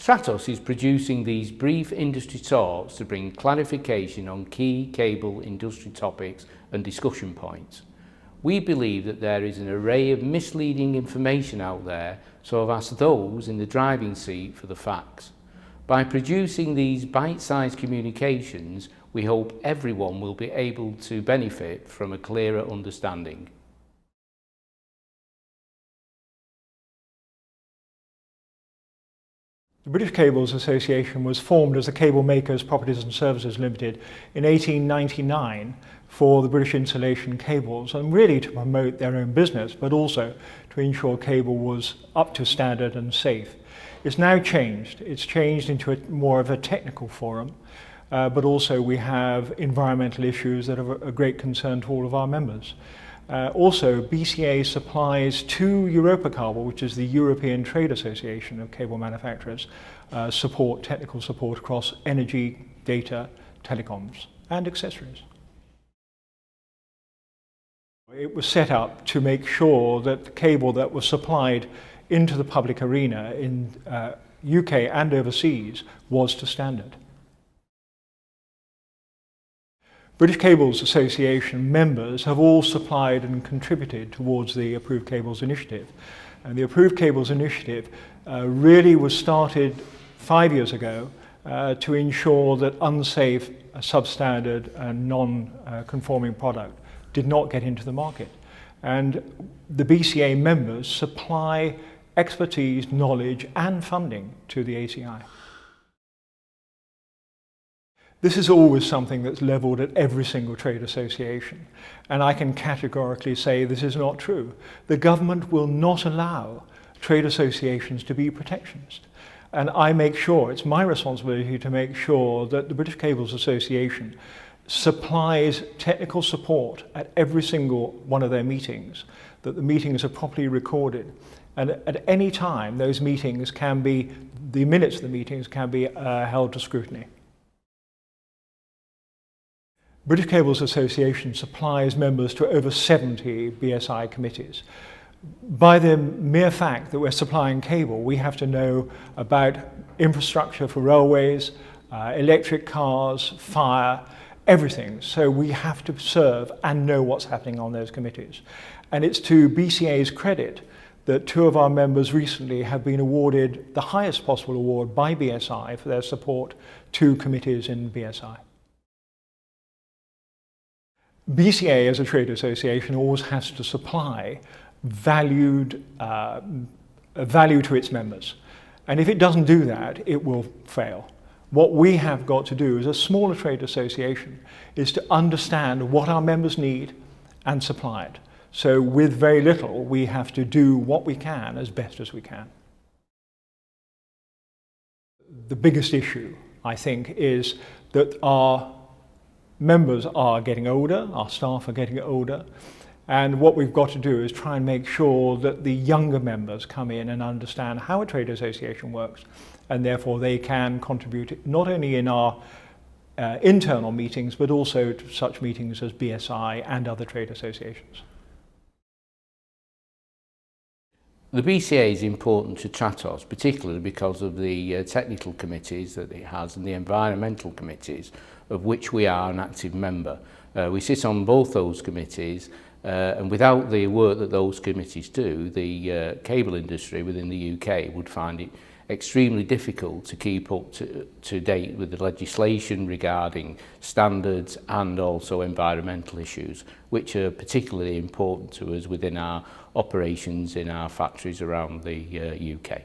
Tratos is producing these brief industry talks to bring clarification on key cable industry topics and discussion points. We believe that there is an array of misleading information out there, so I've asked those in the driving seat for the facts. By producing these bite-sized communications, we hope everyone will be able to benefit from a clearer understanding. The British Cables Association was formed as the Cable Makers Properties and Services Limited in 1899 for the British insulation cables, and really to promote their own business, but also to ensure cable was up to standard and safe. It's now changed. It's changed into more of a technical forum, but also we have environmental issues that are a great concern to all of our members. Also, BCA supplies to Europacable, which is the European Trade Association of Cable Manufacturers, technical support across energy, data, telecoms and accessories. It was set up to make sure that the cable that was supplied into the public arena in UK and overseas was to standard. British Cables Association members have all supplied and contributed towards the Approved Cables Initiative. And the Approved Cables Initiative really was started 5 years ago to ensure that unsafe, substandard and non-conforming product did not get into the market. And the BCA members supply expertise, knowledge and funding to the ACI. This is always something that's levelled at every single trade association, and I can categorically say this is not true. The government will not allow trade associations to be protectionist, and I make sure, it's my responsibility to make sure that the British Cables Association supplies technical support at every single one of their meetings, that the meetings are properly recorded, and at any time those meetings can be, the minutes of the meetings can be held to scrutiny. British Cables Association supplies members to over 70 BSI committees. By the mere fact that we're supplying cable, we have to know about infrastructure for railways, electric cars, fire, everything. So we have to serve and know what's happening on those committees. And it's to BCA's credit that 2 of our members recently have been awarded the highest possible award by BSI for their support to committees in BSI. BCA as a trade association always has to supply value to its members. And if it doesn't do that, it will fail. What we have got to do as a smaller trade association is to understand what our members need and supply it. So with very little, we have to do what we can as best as we can. The biggest issue, I think, is that our members are getting older, our staff are getting older, and what we've got to do is try and make sure that the younger members come in and understand how a trade association works, and therefore they can contribute not only in our internal meetings, but also to such meetings as BSI and other trade associations. The BCA is important to Tratos, particularly because of the technical committees that it has and the environmental committees, of which we are an active member. We sit on both those committees, and without the work that those committees do, the cable industry within the UK would find it extremely difficult to keep up to date with the legislation regarding standards and also environmental issues, which are particularly important to us within our operations in our factories around the UK.